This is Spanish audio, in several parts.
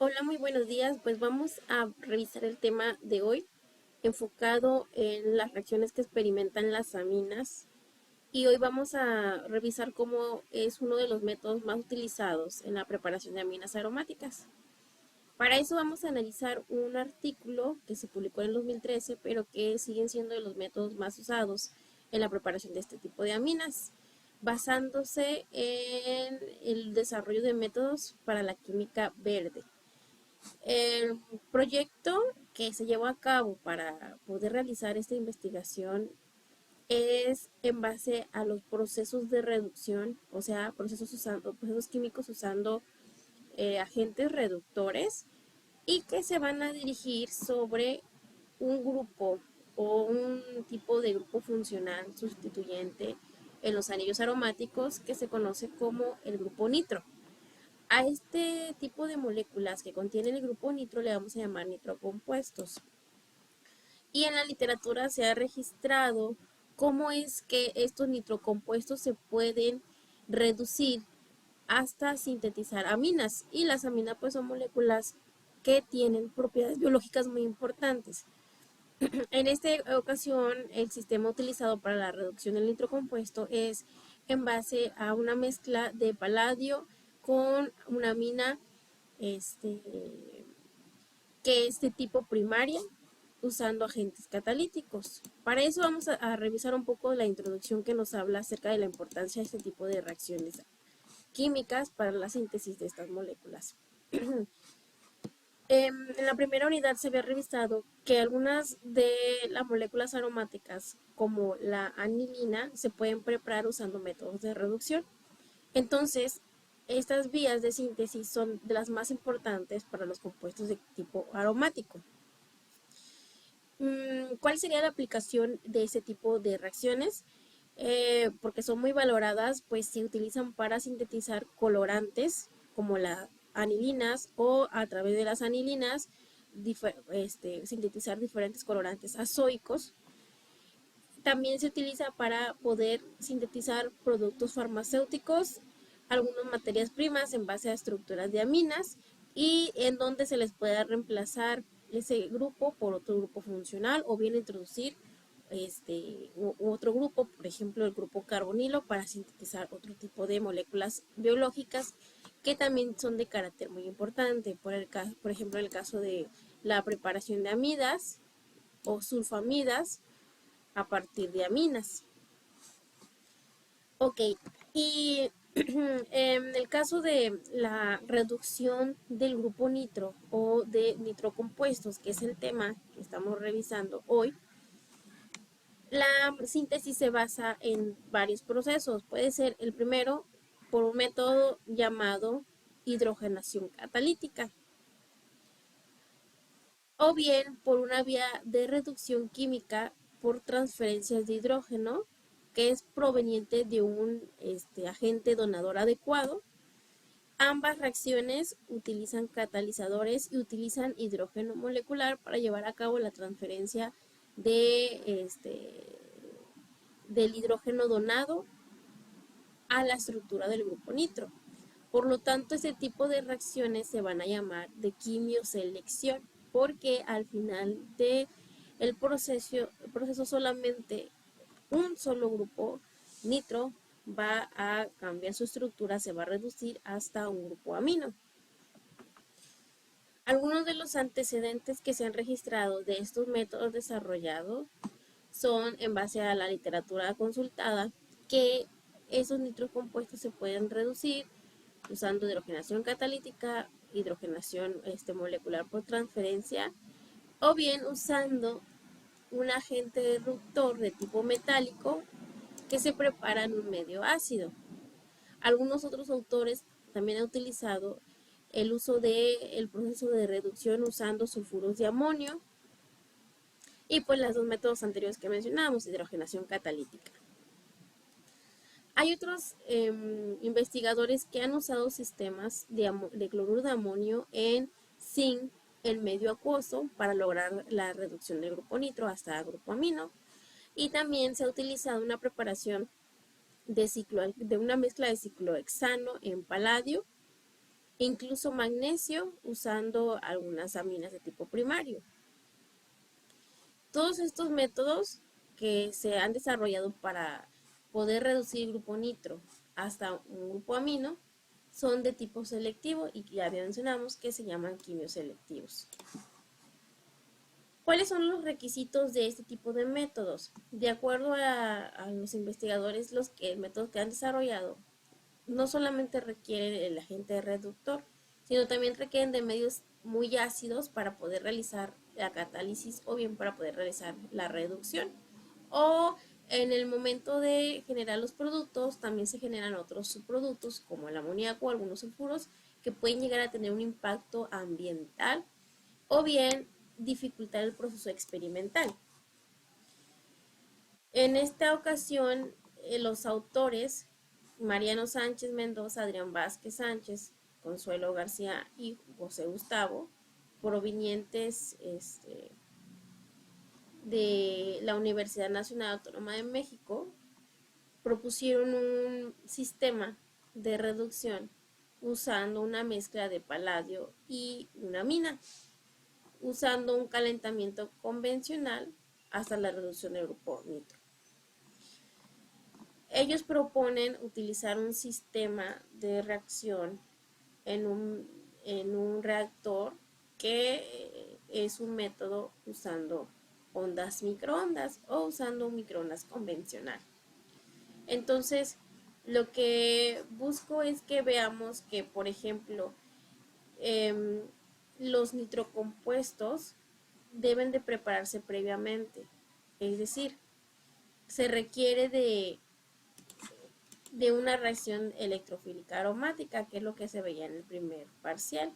Hola, muy buenos días. Pues vamos a revisar el tema de hoy enfocado en las reacciones que experimentan las aminas y hoy vamos a revisar cómo es uno de los métodos más utilizados en la preparación de aminas aromáticas. Para eso vamos a analizar un artículo que se publicó en el 2013, pero que siguen siendo de los métodos más usados en la preparación de este tipo de aminas, basándose en el desarrollo de métodos para la química verde. El proyecto que se llevó a cabo para poder realizar esta investigación es en base a los procesos de reducción, o sea, procesos químicos usando agentes reductores y que se van a dirigir sobre un grupo o un tipo de grupo funcional sustituyente en los anillos aromáticos que se conoce como el grupo nitro. A este tipo de moléculas que contienen el grupo nitro le vamos a llamar nitrocompuestos. Y en la literatura se ha registrado cómo es que estos nitrocompuestos se pueden reducir hasta sintetizar aminas. Y las aminas pues son moléculas que tienen propiedades biológicas muy importantes. En esta ocasión, el sistema utilizado para la reducción del nitrocompuesto es en base a una mezcla de paladio con una amina este, que es de tipo primaria usando agentes catalíticos. Para eso vamos a revisar un poco la introducción que nos habla acerca de la importancia de este tipo de reacciones químicas para la síntesis de estas moléculas. En la primera unidad se había revisado que algunas de las moléculas aromáticas, como la anilina, se pueden preparar usando métodos de reducción. Entonces, estas vías de síntesis son de las más importantes para los compuestos de tipo aromático. ¿Cuál sería la aplicación de ese tipo de reacciones? Porque son muy valoradas, pues se utilizan para sintetizar colorantes como las anilinas o a través de las anilinas sintetizar diferentes colorantes azoicos. También se utiliza para poder sintetizar productos farmacéuticos, algunas materias primas en base a estructuras de aminas y en donde se les pueda reemplazar ese grupo por otro grupo funcional o bien introducir otro grupo, por ejemplo el grupo carbonilo, para sintetizar otro tipo de moléculas biológicas que también son de carácter muy importante. Por ejemplo, en el caso de la preparación de amidas o sulfamidas a partir de aminas. Ok, y en el caso de la reducción del grupo nitro o de nitrocompuestos, que es el tema que estamos revisando hoy, la síntesis se basa en varios procesos. Puede ser el primero por un método llamado hidrogenación catalítica o bien por una vía de reducción química por transferencias de hidrógeno que es proveniente de un agente donador adecuado. Ambas reacciones utilizan catalizadores y utilizan hidrógeno molecular para llevar a cabo la transferencia del hidrógeno donado a la estructura del grupo nitro. Por lo tanto, ese tipo de reacciones se van a llamar de quimioselección, porque al final del proceso solamente un solo grupo nitro va a cambiar su estructura, se va a reducir hasta un grupo amino. Algunos de los antecedentes que se han registrado de estos métodos desarrollados son en base a la literatura consultada que esos nitrocompuestos se pueden reducir usando hidrogenación catalítica, hidrogenación molecular por transferencia o bien usando un agente reductor de tipo metálico que se prepara en un medio ácido. Algunos otros autores también han utilizado el uso del proceso de reducción usando sulfuros de amonio y pues los dos métodos anteriores que mencionábamos, hidrogenación catalítica. Hay otros investigadores que han usado sistemas de cloruro de amonio en zinc en medio acuoso para lograr la reducción del grupo nitro hasta grupo amino. Y también se ha utilizado una preparación de una mezcla de ciclohexano en paladio incluso magnesio usando algunas aminas de tipo primario. Todos estos métodos que se han desarrollado para poder reducir el grupo nitro hasta un grupo amino son de tipo selectivo y ya mencionamos que se llaman quimioselectivos. ¿Cuáles son los requisitos de este tipo de métodos? De acuerdo a los investigadores, los métodos que han desarrollado no solamente requieren el agente reductor, sino también requieren de medios muy ácidos para poder realizar la catálisis o bien para poder realizar la reducción. O en el momento de generar los productos, también se generan otros subproductos como el amoníaco o algunos sulfuros que pueden llegar a tener un impacto ambiental o bien dificultar el proceso experimental. En esta ocasión, los autores Mariano Sánchez Mendoza, Adrián Vázquez Sánchez, Consuelo García y José Gustavo, provenientes de la Universidad Nacional Autónoma de México, propusieron un sistema de reducción usando una mezcla de paladio y una mina, usando un calentamiento convencional hasta la reducción del grupo nitro. Ellos proponen utilizar un sistema de reacción en un reactor que es un método usando ondas microondas o usando un microondas convencional. Entonces, lo que busco es que veamos que, por ejemplo, los nitrocompuestos deben de prepararse previamente. Es decir, se requiere de una reacción electrofílica aromática, que es lo que se veía en el primer parcial.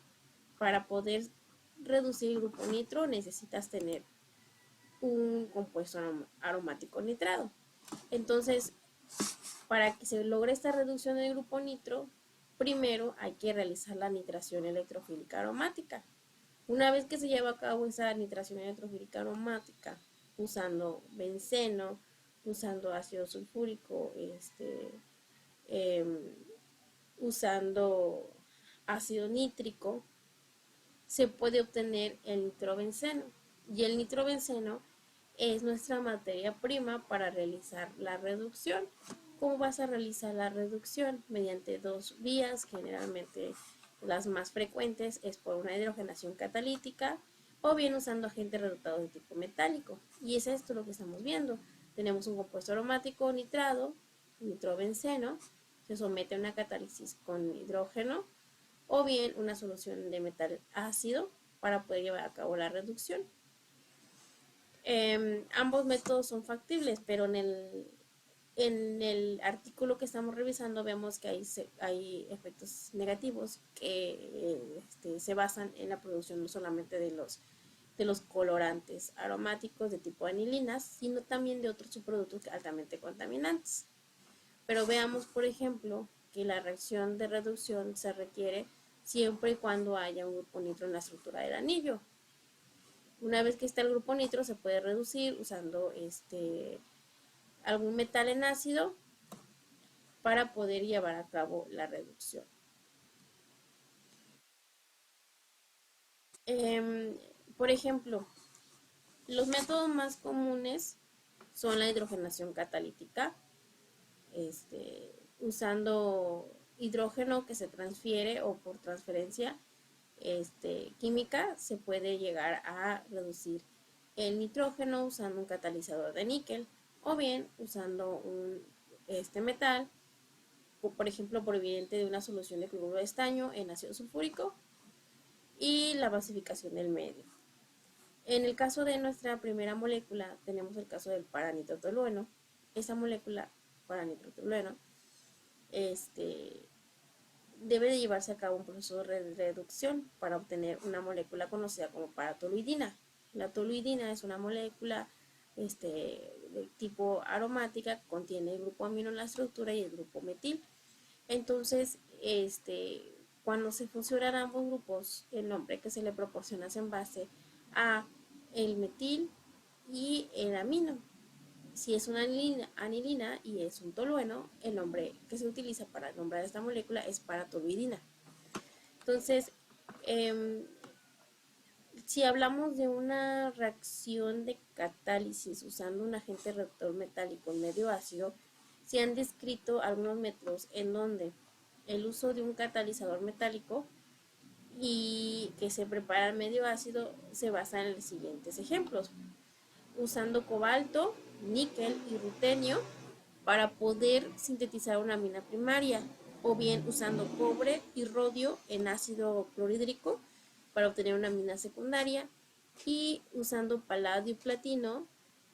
Para poder reducir el grupo nitro necesitas tener un compuesto aromático nitrado. Entonces, para que se logre esta reducción del grupo nitro, primero hay que realizar la nitración electrofílica aromática. Una vez que se lleva a cabo esa nitración electrofílica aromática, usando benceno, usando ácido sulfúrico, eh, usando ácido nítrico, se puede obtener el nitrobenceno. Y el nitrobenceno es nuestra materia prima para realizar la reducción. ¿Cómo vas a realizar la reducción? Mediante dos vías, generalmente las más frecuentes es por una hidrogenación catalítica o bien usando agentes reductados de tipo metálico. Y es esto lo que estamos viendo. Tenemos un compuesto aromático nitrado, nitrobenceno, se somete a una catálisis con hidrógeno o bien una solución de metal ácido para poder llevar a cabo la reducción. Ambos métodos son factibles, pero en el artículo que estamos revisando vemos que hay efectos negativos que se basan en la producción no solamente de los colorantes aromáticos de tipo anilinas, sino también de otros subproductos altamente contaminantes. Pero veamos, por ejemplo, que la reacción de reducción se requiere siempre y cuando haya un grupo nitro en la estructura del anillo. Una vez que está el grupo nitro, se puede reducir usando algún metal en ácido para poder llevar a cabo la reducción. Por ejemplo, los métodos más comunes son la hidrogenación catalítica, usando hidrógeno que se transfiere o por transferencia química se puede llegar a reducir el nitrógeno usando un catalizador de níquel o bien usando un metal, por ejemplo proveniente de una solución de cloruro de estaño en ácido sulfúrico y la basificación del medio. En el caso de nuestra primera molécula tenemos el caso del paranitrotolueno. Esa molécula paranitrotolueno debe de llevarse a cabo un proceso de reducción para obtener una molécula conocida como paratoluidina. La toluidina es una molécula de tipo aromática que contiene el grupo amino en la estructura y el grupo metil. Entonces, cuando se fusionan ambos grupos, el nombre que se le proporciona es en base a el metil y el amino. Si es una anilina y es un tolueno, el nombre que se utiliza para nombrar esta molécula es paratoluidina. Entonces, em, si hablamos de una reacción de catálisis usando un agente reductor metálico en medio ácido, se han descrito algunos métodos en donde el uso de un catalizador metálico y que se prepara en medio ácido se basa en los siguientes ejemplos: usando cobalto, níquel y rutenio para poder sintetizar una amina primaria, o bien usando cobre y rodio en ácido clorhídrico para obtener una amina secundaria, y usando paladio y platino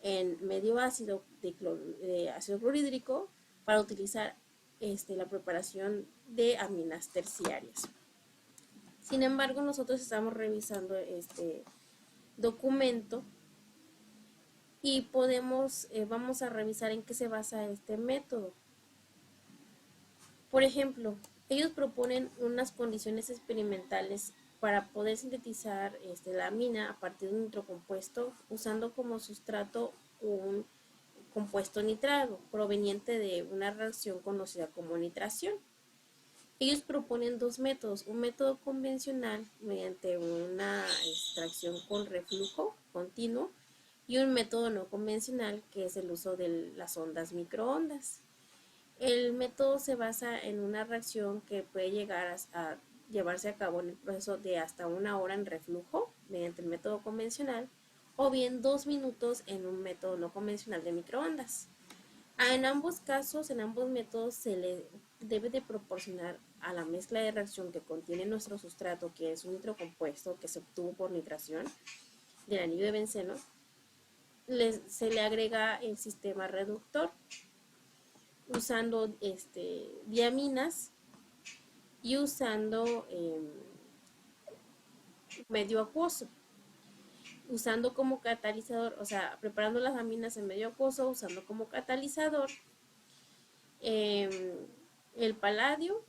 en medio ácido de ácido clorhídrico para utilizar la preparación de aminas terciarias. Sin embargo, nosotros estamos revisando este documento y vamos a revisar en qué se basa este método. Por ejemplo, ellos proponen unas condiciones experimentales para poder sintetizar la amina a partir de un nitrocompuesto usando como sustrato un compuesto nitrado proveniente de una reacción conocida como nitración. Ellos proponen dos métodos: un método convencional mediante una extracción con reflujo continuo y un método no convencional, que es el uso de las ondas microondas. El método se basa en una reacción que puede llegar a llevarse a cabo en el proceso de hasta 1 hora en reflujo mediante el método convencional, o bien 2 minutos en un método no convencional de microondas. En ambos casos, en ambos métodos, se le debe de proporcionar a la mezcla de reacción que contiene nuestro sustrato, que es un nitrocompuesto que se obtuvo por nitración del anillo de benceno, se le agrega el sistema reductor usando diaminas y usando medio acuoso, usando como catalizador, o sea, preparando las aminas en medio acuoso, usando como catalizador el paladio,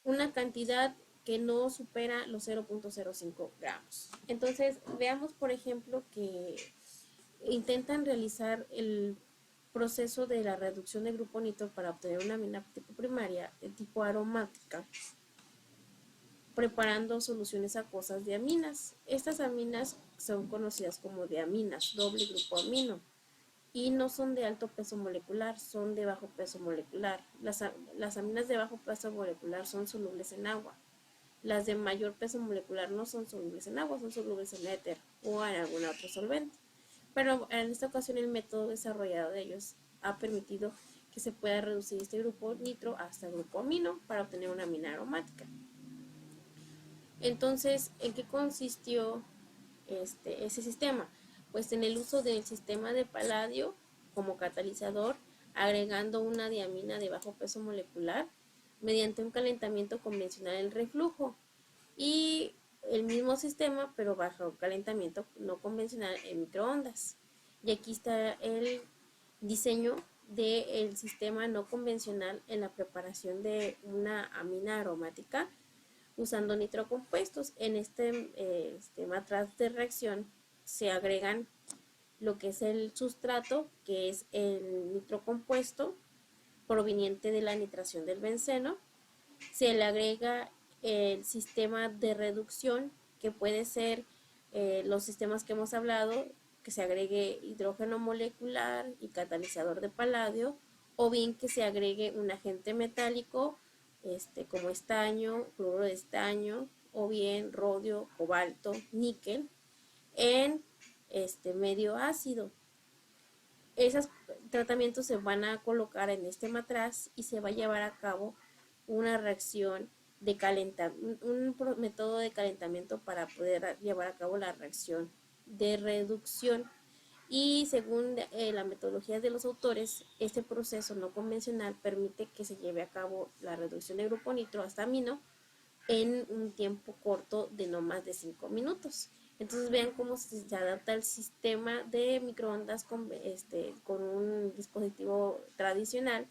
una cantidad que no supera los 0.05 gramos. Entonces, veamos, por ejemplo, que intentan realizar el proceso de la reducción de grupo nitro para obtener una amina tipo primaria de tipo aromática, preparando soluciones acuosas de aminas. Estas aminas son conocidas como diaminas, doble grupo amino, y no son de alto peso molecular, son de bajo peso molecular. Las aminas de bajo peso molecular son solubles en agua. Las de mayor peso molecular no son solubles en agua, son solubles en éter o en algún otro solvente. Pero en esta ocasión el método desarrollado de ellos ha permitido que se pueda reducir este grupo nitro hasta el grupo amino para obtener una amina aromática. Entonces, ¿en qué consistió ese sistema? Pues en el uso del sistema de paladio como catalizador, agregando una diamina de bajo peso molecular mediante un calentamiento convencional en reflujo, y el mismo sistema pero bajo calentamiento no convencional en microondas. Y aquí está el diseño del sistema no convencional en la preparación de una amina aromática usando nitrocompuestos. En este matraz de reacción se agregan lo que es el sustrato, que es el nitrocompuesto proveniente de la nitración del benceno. Se le agrega el sistema de reducción, que puede ser los sistemas que hemos hablado, que se agregue hidrógeno molecular y catalizador de paladio, o bien que se agregue un agente metálico como estaño, cloruro de estaño, o bien rodio, cobalto, níquel en medio ácido. Esos tratamientos se van a colocar en este matraz y se va a llevar a cabo una reacción de calentamiento, un método de calentamiento para poder llevar a cabo la reacción de reducción. Y según la metodología de los autores, este proceso no convencional permite que se lleve a cabo la reducción de grupo nitro hasta amino en un tiempo corto de no más de 5 minutos. Entonces vean cómo se adapta el sistema de microondas con un dispositivo tradicional,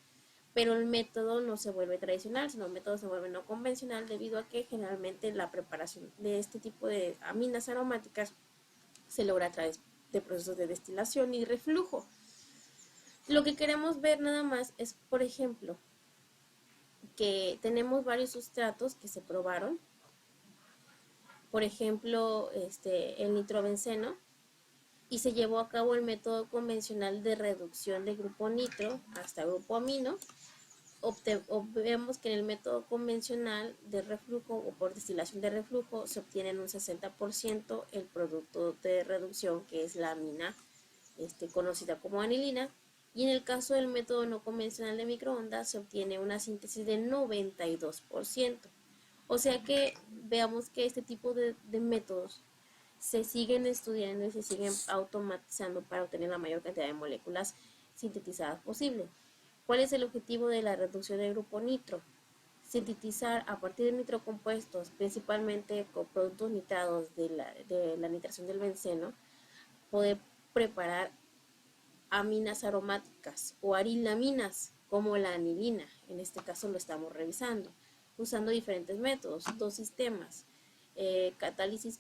pero el método no se vuelve tradicional, sino el método se vuelve no convencional, debido a que generalmente la preparación de este tipo de aminas aromáticas se logra a través de procesos de destilación y reflujo. Lo que queremos ver nada más es, por ejemplo, que tenemos varios sustratos que se probaron, por ejemplo, el nitrobenceno, y se llevó a cabo el método convencional de reducción de grupo nitro hasta grupo amino. Vemos que en el método convencional de reflujo o por destilación de reflujo se obtiene en un 60% el producto de reducción, que es la amina conocida como anilina, y en el caso del método no convencional de microondas se obtiene una síntesis del 92%. O sea que veamos que este tipo de métodos se siguen estudiando y se siguen automatizando para obtener la mayor cantidad de moléculas sintetizadas posible. ¿Cuál es el objetivo de la reducción del grupo nitro? Sintetizar a partir de nitrocompuestos, principalmente con productos nitrados de la nitración del benceno, poder preparar aminas aromáticas o arilaminas como la anilina. En este caso lo estamos revisando usando diferentes métodos, dos sistemas, catálisis,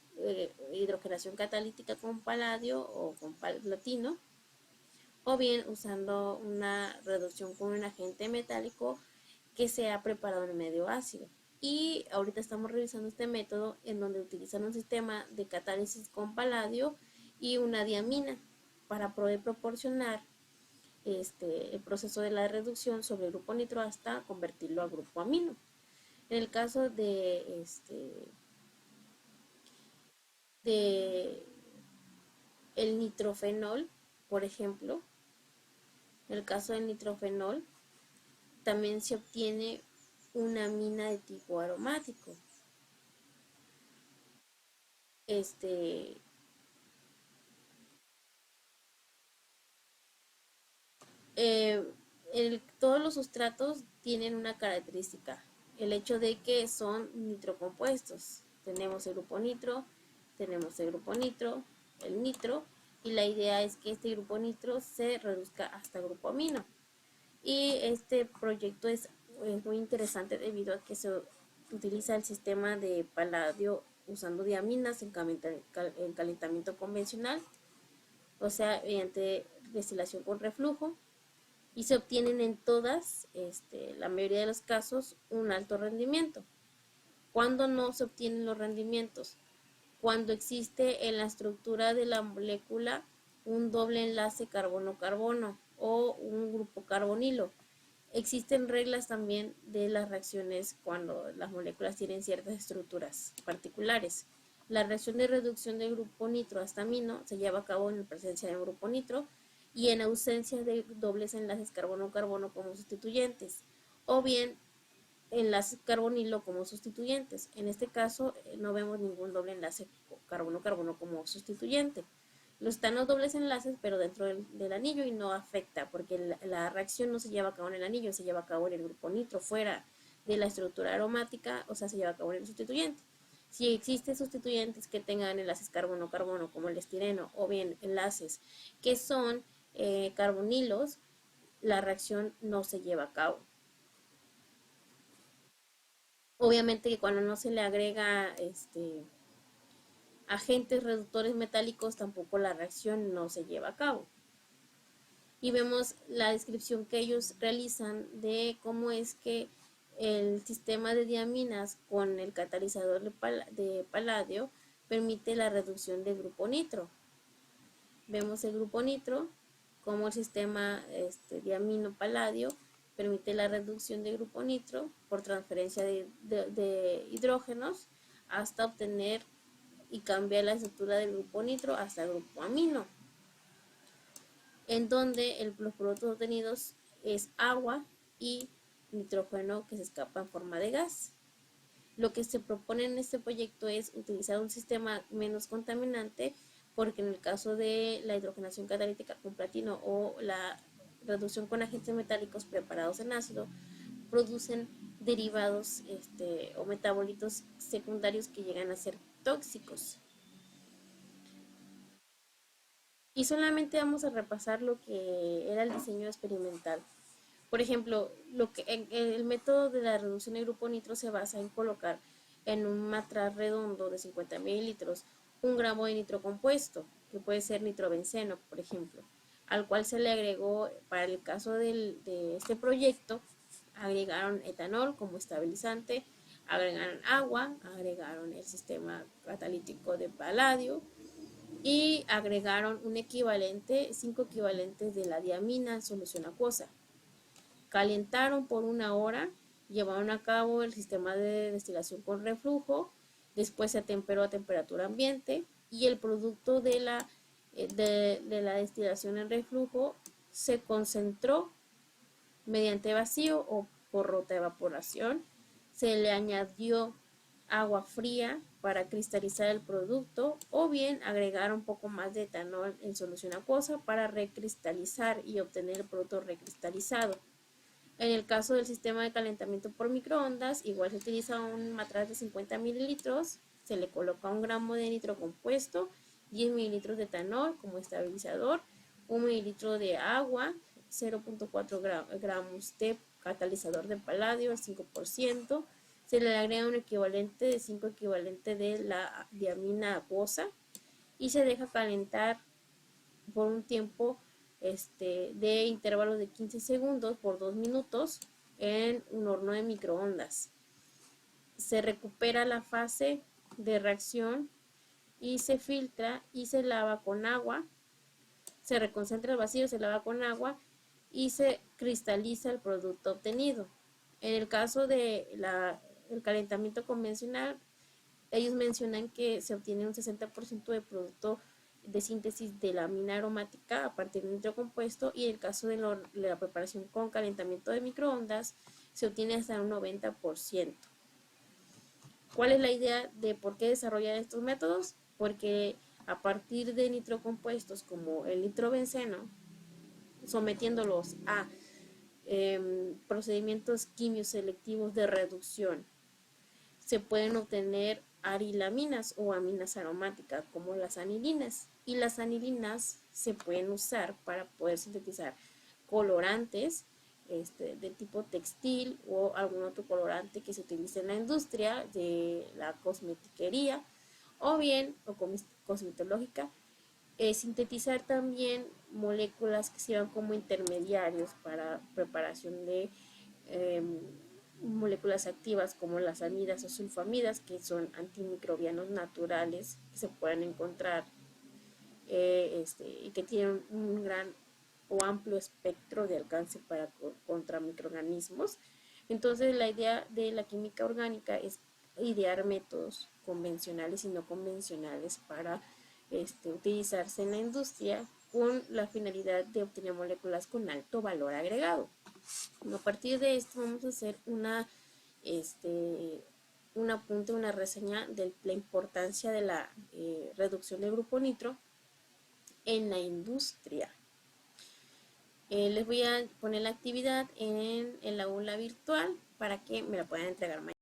hidrogenación catalítica con paladio o con platino, o bien usando una reducción con un agente metálico que se ha preparado en medio ácido. Y ahorita estamos revisando este método en donde utilizan un sistema de catálisis con paladio y una diamina para poder proporcionar el proceso de la reducción sobre el grupo nitro hasta convertirlo a grupo amino. En el caso de el nitrofenol, por ejemplo, en el caso del nitrofenol, también se obtiene una amina de tipo aromático. Este, eh, todos los sustratos tienen una característica, el hecho de que son nitrocompuestos. Tenemos el grupo nitro, tenemos el grupo nitro, el nitro, y la idea es que este grupo nitro se reduzca hasta grupo amino. Y este proyecto es muy interesante debido a que se utiliza el sistema de paladio usando diaminas en calentamiento convencional, o sea, mediante destilación con reflujo, y se obtienen en todas, la mayoría de los casos, un alto rendimiento. ¿Cuándo no se obtienen los rendimientos? Cuando existe en la estructura de la molécula un doble enlace carbono-carbono o un grupo carbonilo. Existen reglas también de las reacciones cuando las moléculas tienen ciertas estructuras particulares. La reacción de reducción del grupo nitro hasta amino se lleva a cabo en presencia del grupo nitro y en ausencia de dobles enlaces carbono-carbono como sustituyentes, o bien enlaces carbonilo como sustituyentes. En este caso no vemos ningún doble enlace carbono-carbono como sustituyente. Están los dobles enlaces, pero dentro del anillo, y no afecta, porque la reacción no se lleva a cabo en el anillo, se lleva a cabo en el grupo nitro, fuera de la estructura aromática, o sea, se lleva a cabo en el sustituyente. Si existen sustituyentes que tengan enlaces carbono-carbono, como el estireno, o bien enlaces que son carbonilos, la reacción no se lleva a cabo. Obviamente que cuando no se le agrega agentes reductores metálicos, tampoco la reacción no se lleva a cabo. Y vemos la descripción que ellos realizan de cómo es que el sistema de diaminas con el catalizador de paladio permite la reducción del grupo nitro. Vemos el grupo nitro, como el sistema diamino-paladio permite la reducción de grupo nitro por transferencia de hidrógenos hasta obtener y cambiar la estructura del grupo nitro hasta el grupo amino, en donde los productos obtenidos es agua y nitrógeno que se escapa en forma de gas. Lo que se propone en este proyecto es utilizar un sistema menos contaminante, porque en el caso de la hidrogenación catalítica con platino o la reducción con agentes metálicos preparados en ácido, producen derivados o metabolitos secundarios que llegan a ser tóxicos. Y solamente vamos a repasar lo que era el diseño experimental. Por ejemplo, el método de la reducción de grupo nitro se basa en colocar en un matraz redondo de 50 mililitros 1 gramo de nitro compuesto, que puede ser nitrobenceno, por ejemplo, al cual se le agregó, para el caso de este proyecto, agregaron etanol como estabilizante, agregaron agua, agregaron el sistema catalítico de paladio y agregaron un equivalente, 5 equivalentes de la diamina en solución acuosa. Calentaron por 1 hora, llevaron a cabo el sistema de destilación con reflujo, después se atemperó a temperatura ambiente y el producto de la destilación en reflujo se concentró mediante vacío o por rota de evaporación. Se le añadió agua fría para cristalizar el producto o bien agregar un poco más de etanol en solución acuosa para recristalizar y obtener el producto recristalizado. En el caso del sistema de calentamiento por microondas, igual se utiliza un matraz de 50 mililitros, se le coloca 1 gramo de nitro compuesto, 10 mililitros de etanol como estabilizador, 1 mililitro de agua, 0.4 gramos de catalizador de paladio al 5%, se le agrega un equivalente de 5 equivalente de la diamina acuosa y se deja calentar por un tiempo de intervalos de 15 segundos por 2 minutos en un horno de microondas. Se recupera la fase de reacción y se filtra y se lava con agua. Se reconcentra el vacío, se lava con agua y se cristaliza el producto obtenido. En el caso de el calentamiento convencional, ellos mencionan que se obtiene un 60% de producto de síntesis de la mina aromática a partir de nitro compuesto, y en el caso de la preparación con calentamiento de microondas se obtiene hasta un 90%. ¿Cuál es la idea de por qué desarrollar estos métodos? Porque a partir de nitrocompuestos como el nitrobenceno, sometiéndolos a procedimientos quimioselectivos de reducción, se pueden obtener arilaminas o aminas aromáticas como las anilinas, y las anilinas se pueden usar para poder sintetizar colorantes de tipo textil o algún otro colorante que se utilice en la industria de la cosmetiquería o bien o cosmetológica. Sintetizar también moléculas que sirvan como intermediarios para preparación de moléculas activas como las amidas o sulfamidas, que son antimicrobianos naturales que se pueden encontrar y que tienen un gran o amplio espectro de alcance contra microorganismos. Entonces la idea de la química orgánica es idear métodos convencionales y no convencionales para utilizarse en la industria con la finalidad de obtener moléculas con alto valor agregado. A partir de esto vamos a hacer un apunte, una reseña de la importancia de la reducción del grupo nitro en la industria. Les voy a poner la actividad en el aula virtual para que me la puedan entregar mañana.